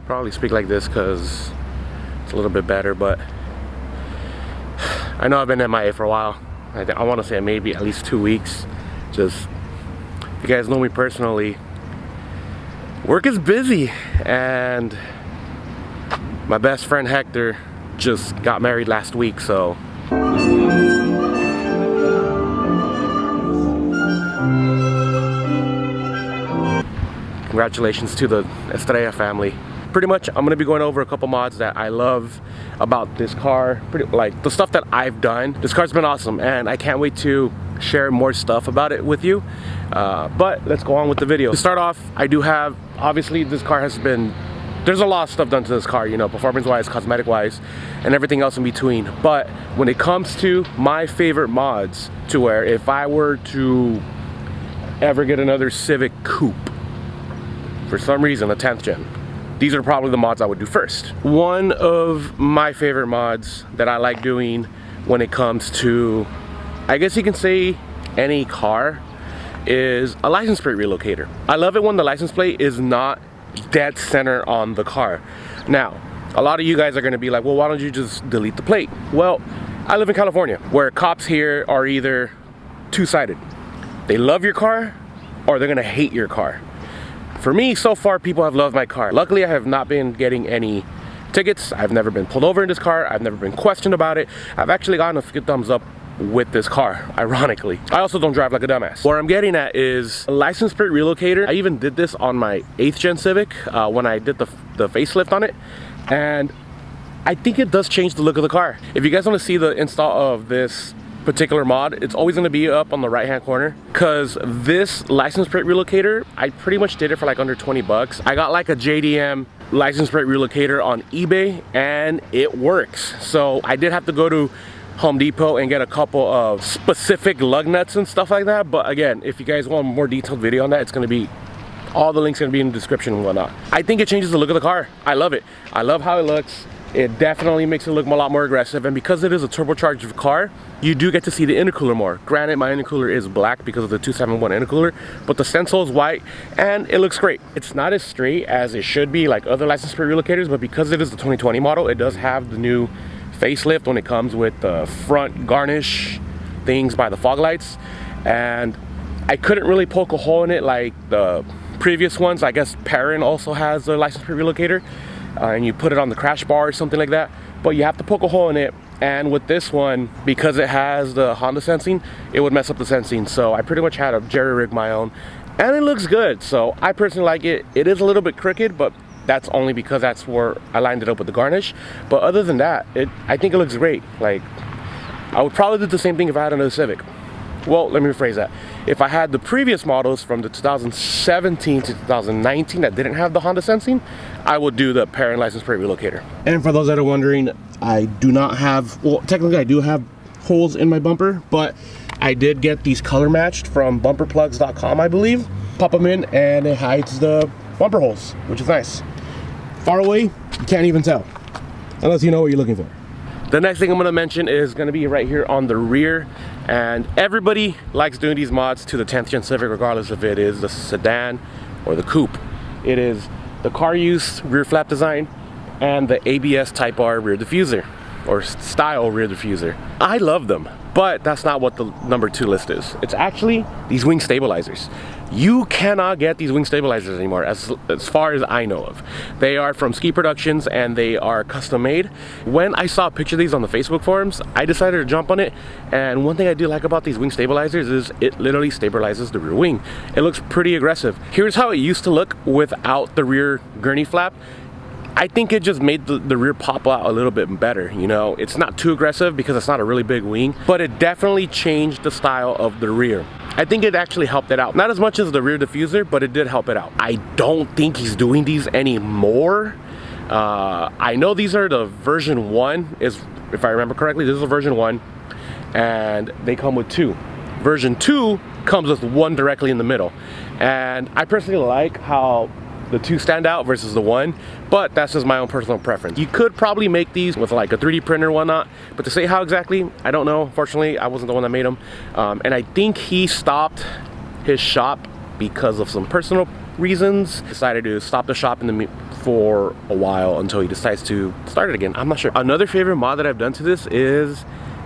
probably speak like this because it's a little bit better, but I know I've been MIA for a while. I want to say maybe at least 2 weeks. Just, if you guys know me personally, work is busy, and my best friend Hector just got married last week, so congratulations to the Estrella family. Pretty much, I'm gonna be going over a couple mods that I love about this car. Like the stuff that I've done. This car's been awesome, and I can't wait to share more stuff about it with you. But let's go on with the video. To start off, I do have, obviously this car has been, there's a lot of stuff done to this car, you know, performance wise, cosmetic wise, and everything else in between. But when it comes to my favorite mods, to where if I were to ever get another Civic coupe, for some reason, a 10th gen, these are probably the mods I would do first. One of my favorite mods that I like doing when it comes to, I guess you can say, any car, is a license plate relocator. I love it when the license plate is not dead center on the car. Now, a lot of you guys are gonna be like, well, why don't you just delete the plate? Well, I live in California, where cops here are either two-sided. They love your car, or they're gonna hate your car. For me, so far, people have loved my car. Luckily, I have not been getting any tickets. I've never been pulled over in this car. I've never been questioned about it. I've actually gotten a few thumbs up with this car, ironically. I also don't drive like a dumbass. What I'm getting at is a license plate relocator. I even did this on my 8th gen Civic when I did the facelift on it, and I think it does change the look of the car. If you guys want to see the install of this particular mod, it's always going to be up on the right hand corner, because this license plate relocator, I pretty much did it for like under 20 bucks. I got like a JDM license plate relocator on eBay, and it works. So I did have to go to Home Depot and get a couple of specific lug nuts and stuff like that, but again, if you guys want a more detailed video on that, it's going to be, all the links are going to be in the description and whatnot. I think it changes the look of the car. I love it. I love how it looks. It definitely makes it look a lot more aggressive, and because it is a turbocharged car, you do get to see the intercooler more. Granted, my intercooler is black because of the 271 intercooler, but the stencil is white, and it looks great. It's not as straight as it should be like other license plate relocators, but because it is the 2020 model, it does have the new facelift when it comes with the front garnish things by the fog lights, and I couldn't really poke a hole in it like the previous ones. I guess Perrin also has a license plate relocator, and you put it on the crash bar or something like that, but you have to poke a hole in it. And with this one, because it has the Honda sensing, it would mess up the sensing, so I pretty much had to jerry rig my own, and it looks good. So I personally like it. It is a little bit crooked, but that's only because that's where I lined it up with the garnish. But other than that, I think it looks great. Like, I would probably do the same thing if I had another Civic. Well, let me rephrase that. If I had the previous models from the 2017 to 2019 that didn't have the Honda sensing, I would do the Perrin license plate relocator. And for those that are wondering, I do not have, well, technically I do have holes in my bumper, but I did get these color matched from bumperplugs.com, I believe. Pop them in and it hides the bumper holes, which is nice. Far away, you can't even tell, unless you know what you're looking for. The next thing I'm going to mention is going to be right here on the rear, and everybody likes doing these mods to the 10th gen Civic, regardless if it is the sedan or the coupe. It is the Caruse rear flap design and the ABS Type R rear diffuser, or style rear diffuser. I love them, but that's not what the number 2 list is. It's actually these wing stabilizers. You cannot get these wing stabilizers anymore, as far as I know of. They are from SkiProductions, and they are custom made. When I saw a picture of these on the Facebook forums, I decided to jump on it, and one thing I do like about these wing stabilizers is it literally stabilizes the rear wing. It looks pretty aggressive. Here's how it used to look without the rear gurney flap. I think it just made the rear pop out a little bit better, you know. It's not too aggressive because it's not a really big wing, but it definitely changed the style of the rear. I think it actually helped it out. Not as much as the rear diffuser, but it did help it out. I don't think he's doing these anymore. I know these are the version 1, if I remember correctly, this is a version 1, and they come with 2. Version 2 comes with 1 directly in the middle. And I personally like how the 2 stand out versus the 1, but that's just my own personal preference. You could probably make these with like a 3D printer and whatnot, but to say how exactly, I don't know. Unfortunately, I wasn't the one that made them. And I think he stopped his shop because of some personal reasons, decided to stop the shop for a while until he decides to start it again. I'm not sure. Another favorite mod that I've done to this is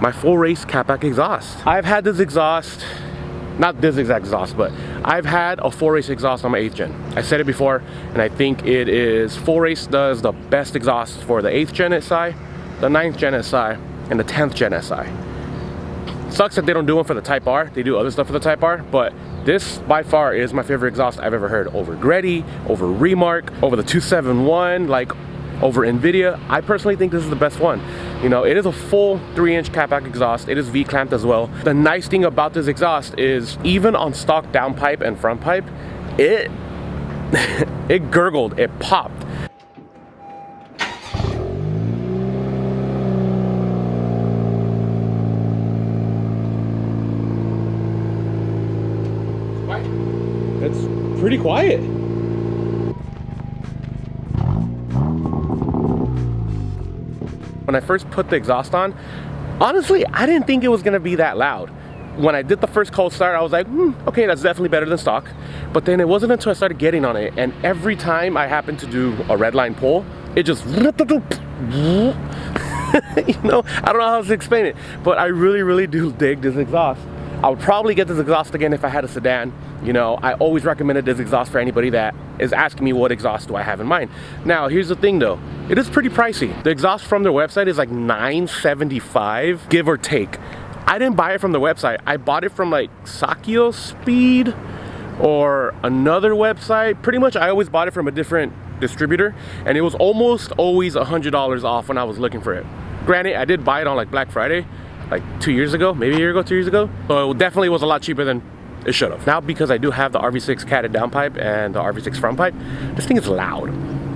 my full race catback exhaust. I've had this exhaust, not this exact exhaust, but I've had a full race exhaust on my 8th gen. I said it before, and I think it is, full race does the best exhaust for the 8th gen SI, the 9th gen SI, and the 10th gen SI. Sucks that they don't do one for the Type R. They do other stuff for the Type R, but this by far is my favorite exhaust I've ever heard over Greddy, over Remark, over the 271, like over Nvidia. I personally think this is the best one. You know, it is a full 3-inch catback exhaust. It is V-clamped as well. The nice thing about this exhaust is even on stock downpipe and front pipe, it it gurgled, it popped. It's pretty quiet. When I first put the exhaust on, honestly, I didn't think it was gonna be that loud. When I did the first cold start, I was like, okay, that's definitely better than stock. But then it wasn't until I started getting on it, and every time I happened to do a red line pull, it just you know, I don't know how to explain it, but I really do dig this exhaust. I would probably get this exhaust again if I had a sedan. You know, I always recommended this exhaust for anybody that is asking me what exhaust do I have in mind. Now, here's the thing though, it is pretty pricey. The exhaust from their website is like $975, give or take. I didn't buy it from the website. I bought it from like Sakio Speed or another website. Pretty much I always bought it from a different distributor, and it was almost always $100 off when I was looking for it. Granted, I did buy it on like Black Friday, like 2 years ago, maybe a year ago, 2 years ago. So it definitely was a lot cheaper than it should have. Now, because I do have the Rv6 Catted Downpipe and the Rv6 Frontpipe, this thing is loud.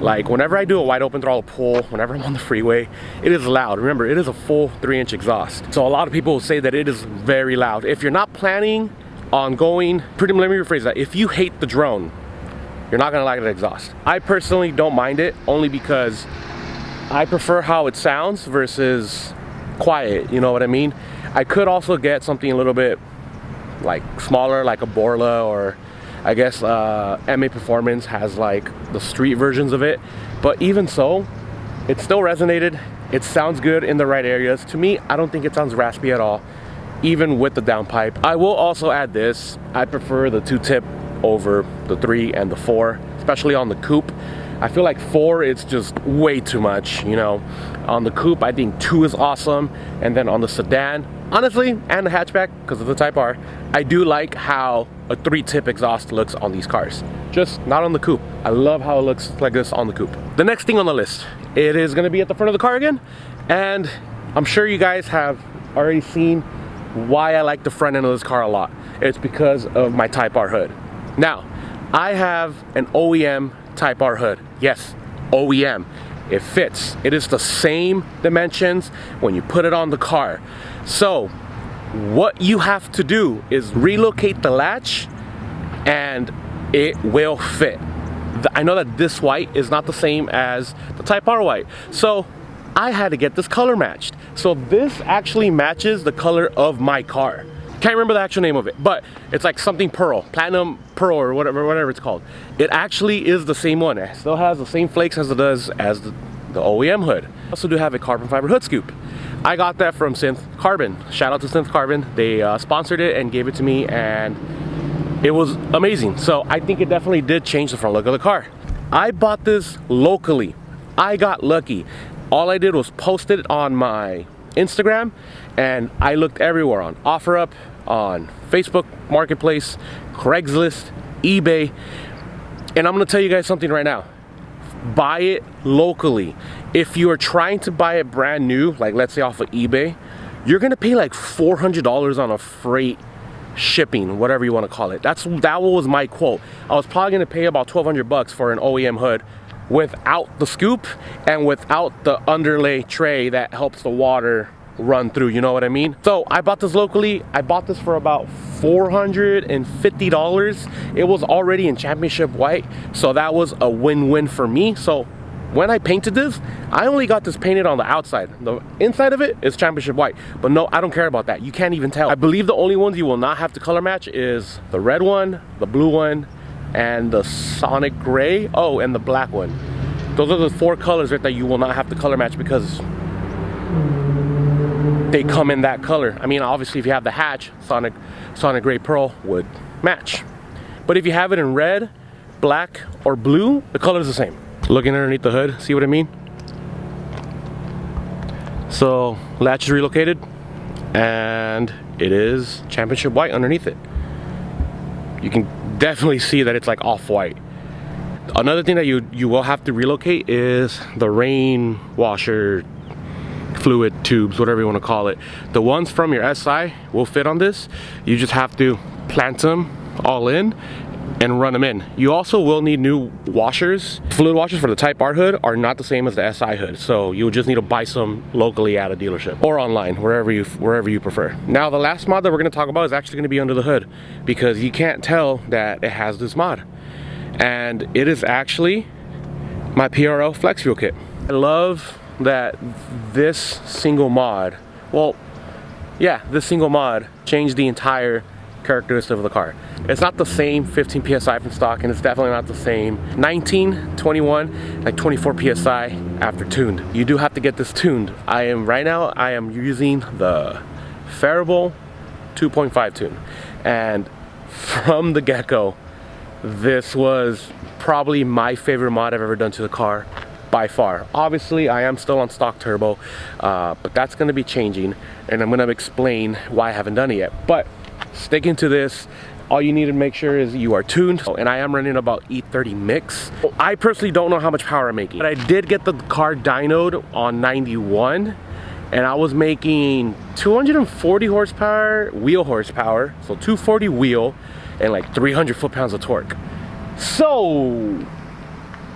Like whenever I do a wide open throttle pull, whenever I'm on the freeway, it is loud. Remember, it is a full 3-inch exhaust. So a lot of people will say that it is very loud. If you're not planning on going, let me rephrase that. If you hate the drone, you're not gonna like the exhaust. I personally don't mind it, only because I prefer how it sounds versus quiet, you know what I mean? I could also get something a little bit like smaller, like a Borla, or I guess MA Performance has like the street versions of it, but even so, it still resonated. It sounds good in the right areas. To me, I don't think it sounds raspy at all, even with the downpipe. I will also add this, I prefer the 2-tip over the 3 and the 4, especially on the coupe. I feel like 4 is just way too much, you know. On the coupe, I think 2 is awesome, and then on the sedan, honestly, and the hatchback, because of the Type R, I do like how a 3-tip exhaust looks on these cars. Just not on the coupe. I love how it looks like this on the coupe. The next thing on the list, it is gonna be at the front of the car again, and I'm sure you guys have already seen why I like the front end of this car a lot. It's because of my Type R hood. Now, I have an OEM Type R hood. Yes, OEM. It fits. It is the same dimensions when you put it on the car. So what you have to do is relocate the latch and it will fit. I know that this white is not the same as the Type R white, so I had to get this color matched. So this actually matches the color of my car. Can't remember the actual name of it, but it's like something pearl, platinum pearl, or whatever it's called. It actually is the same one. It still has the same flakes as it does as the OEM hood. I also do have a carbon fiber hood scoop. I got that from Synth Carbon. Shout out to Synth Carbon. They sponsored it and gave it to me, and it was amazing. So I think it definitely did change the front look of the car. I bought this locally. I got lucky. All I did was post it on my Instagram, and I looked everywhere, on OfferUp, on Facebook Marketplace, Craigslist, eBay, and I'm gonna tell you guys something right now. Buy it locally. If you are trying to buy it brand new, like let's say off of eBay, you're gonna pay like $400 on a freight shipping, whatever you want to call it. That was my quote. I was probably gonna pay about 1,200 bucks for an OEM hood without the scoop and without the underlay tray that helps the water run through, you know what I mean? So I bought this locally. I bought this for about $450. It was already in championship white, so that was a win-win for me. So when I painted this, I only got this painted on the outside. The inside of it is championship white, but no, I don't care about that. You can't even tell. I believe the only ones you will not have to color match is the red one, the blue one, and the Sonic Gray. Oh, and the black one. Those are the 4 colors right that you will not have to color match because they come in that color. I mean, obviously if you have the hatch, Sonic Gray Pearl would match. But if you have it in red, black, or blue, the color is the same. Looking underneath the hood, see what I mean? So latch is relocated and it is championship white underneath it. You can definitely see that it's like off-white. Another thing that you will have to relocate is the rain washer fluid tubes, whatever you want to call it. The ones from your SI will fit on this. You just have to plant them all in and run them in. You also will need new washers. Fluid washers for the Type R hood are not the same as the SI hood, so you'll just need to buy some locally at a dealership or online, wherever you prefer. Now the last mod that we're going to talk about is actually going to be under the hood, because you can't tell that it has this mod, and it is actually my PRL Flex Fuel Kit. I love that this single mod, well, yeah, this single mod changed the entire characteristic of the car. It's not the same 15 psi from stock, and it's definitely not the same 19, 21, like 24 psi after tuned. You do have to get this tuned. Right now I am using the Phereable 2.5 tune, and from the get-go, this was probably my favorite mod I've ever done to the car by far. Obviously I am still on stock turbo, but that's going to be changing, and I'm going to explain why I haven't done it yet. But sticking to this, all you need to make sure is you are tuned, and I am running about E30 mix. I personally don't know how much power I'm making, but I did get the car dynoed on 91, and I was making 240 horsepower wheel horsepower, so 240 wheel and like 300 foot-pounds of torque. So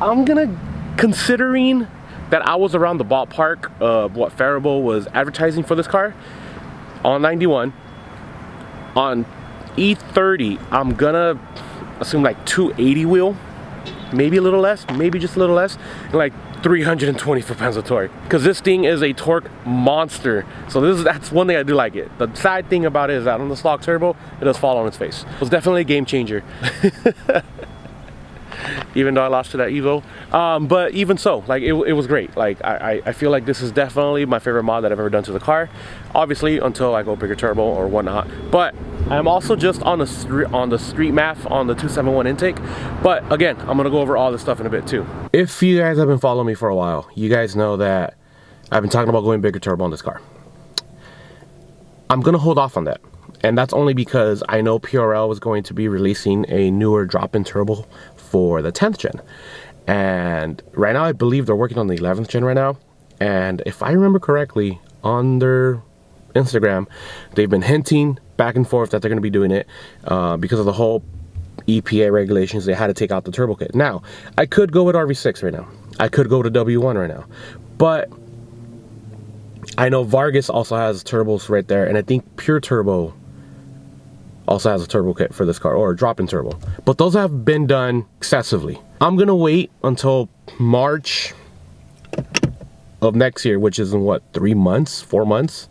I'm gonna, considering that I was around the ballpark of what Phereable was advertising for this car on 91, on E30 I'm gonna assume like 280 wheel, maybe a little less, maybe just a little less, and like 320 foot-pounds of torque, because this thing is a torque monster. So that's one thing I do like it. The side thing about it is that on the stock turbo it does fall on its face. It was definitely a game changer. Even though I lost to that Evo, but even so, like it was great. Like I feel like this is definitely my favorite mod that I've ever done to the car, obviously until I go bigger turbo or whatnot. But I'm also just on the street math on the 271 intake. But again, I'm gonna go over all this stuff in a bit too. If you guys have been following me for a while, you guys know that I've been talking about going bigger turbo on this car. I'm gonna hold off on that, and that's only because I know PRL was going to be releasing a newer drop-in turbo for the 10th gen, and right now I believe they're working on the 11th gen right now. And if I remember correctly, on their Instagram they've been hinting back and forth that they're going to be doing it because of the whole EPA regulations. They had to take out the turbo kit. Now I could go with Rv6 right now, I could go to W1 right now, but I know Vargas also has turbos right there, and I think Pure Turbo also has a turbo kit for this car, or a drop-in turbo, but those have been done excessively. I'm gonna wait until March of next year, which is in what, 3 months, 4 months,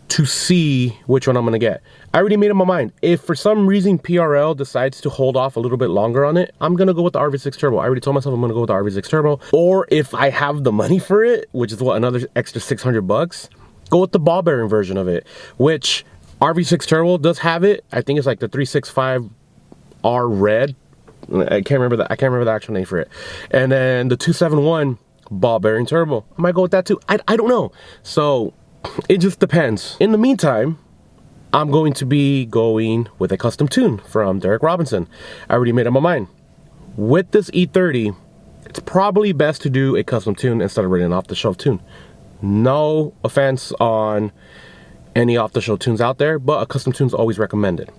to see which one I'm gonna get. I already made up my mind. If for some reason PRL decides to hold off a little bit longer on it, I'm gonna go with the Rv6 turbo. I already told myself I'm gonna go with the Rv6 turbo, or if I have the money for it, which is what, another extra 600 bucks, go with the ball bearing version of it, which Rv6 turbo does have it. I think it's like the 365 R red. I can't remember the actual name for it. And then the 271 ball bearing turbo, I might go with that too. I don't know. So it just depends. In the meantime, I'm going to be going with a custom tune from Derek Robinson. I already made up my mind. With this E30, it's probably best to do a custom tune instead of running an off-the-shelf tune. No offense on any off-the-shelf tunes out there, but a custom tune is always recommended.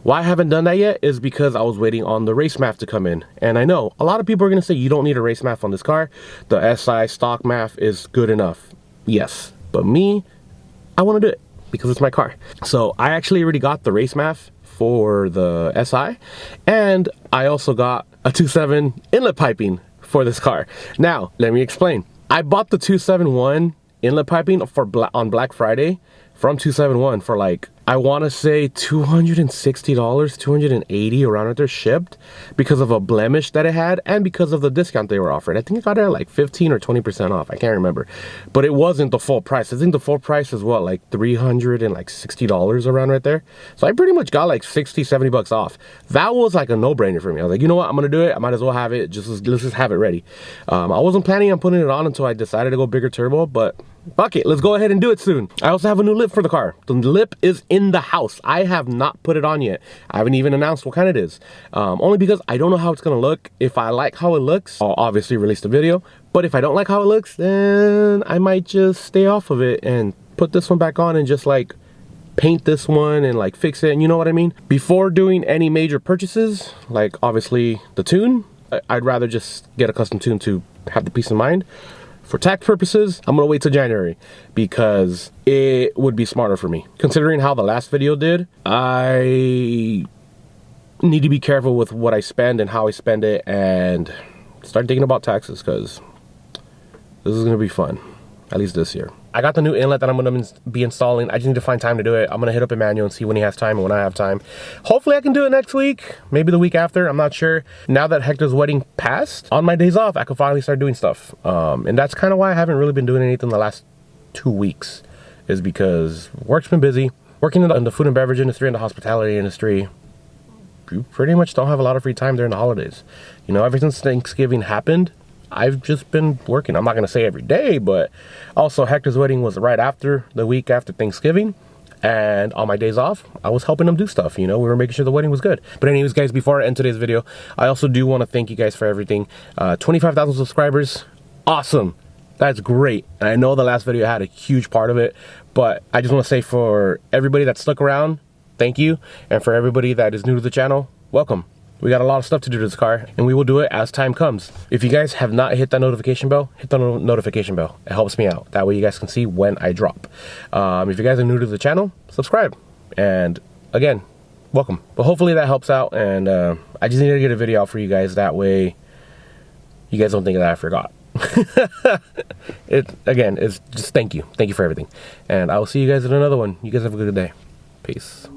Why I haven't done that yet is because I was waiting on the race math to come in. And I know a lot of people are going to say you don't need a race math on this car. The SI stock math is good enough. Yes, but me, I want to do it because it's my car. So I actually already got the race math for the SI, and I also got a 2.7 inlet piping for this car. Now, let me explain. I bought the 271 inlet piping on Black Friday from 271 for like I want to say $260, $280 around it, they're shipped because of a blemish that it had and because of the discount they were offering. I think it got it at like 15 or 20% off. I can't remember, but it wasn't the full price. I think the full price is what, like $360 around right there. So I pretty much got like 60, 70 bucks off. That was like a no-brainer for me. I was like, you know what, I'm gonna do it. I might as well have it. Let's just have it ready. I wasn't planning on putting it on until I decided to go bigger turbo, but fuck it, let's go ahead and do it soon. I also have a new lip for the car. The lip is in the house. I have not put it on yet. I haven't even announced what kind it is. Only because I don't know how it's gonna look. If I like how it looks, I'll obviously release the video. But if I don't like how it looks, then I might just stay off of it and put this one back on and just like paint this one and like fix it, and you know what I mean? Before doing any major purchases, like obviously the tune, I'd rather just get a custom tune to have the peace of mind. For tax purposes, I'm gonna wait till January because it would be smarter for me. Considering how the last video did, I need to be careful with what I spend and how I spend it and start thinking about taxes because this is gonna be fun, at least this year. I got the new inlet that I'm gonna be installing. I just need to find time to do it. I'm gonna hit up Emmanuel and see when he has time and when I have time. Hopefully I can do it next week, maybe the week after, I'm not sure. Now that Hector's wedding passed, on my days off, I can finally start doing stuff. And that's kind of why I haven't really been doing anything the last 2 weeks, is because work's been busy. Working in the food and beverage industry and the hospitality industry, you pretty much don't have a lot of free time during the holidays. You know, ever since Thanksgiving happened, I've just been working. I'm not going to say every day, but also Hector's wedding was right after the week after Thanksgiving. And on my days off, I was helping them do stuff. You know, we were making sure the wedding was good. But anyways, guys, before I end today's video, I also do want to thank you guys for everything. 25,000 subscribers. Awesome. That's great. And I know the last video had a huge part of it, but I just want to say for everybody that stuck around, thank you. And for everybody that is new to the channel, welcome. We got a lot of stuff to do to this car, and we will do it as time comes. If you guys have not hit that notification bell, hit the notification bell. It helps me out. That way you guys can see when I drop. If you guys are new to the channel, subscribe. And again, welcome. But hopefully that helps out, and I just need to get a video out for you guys. That way you guys don't think that I forgot. Again, it's just thank you. Thank you for everything. And I will see you guys in another one. You guys have a good day. Peace.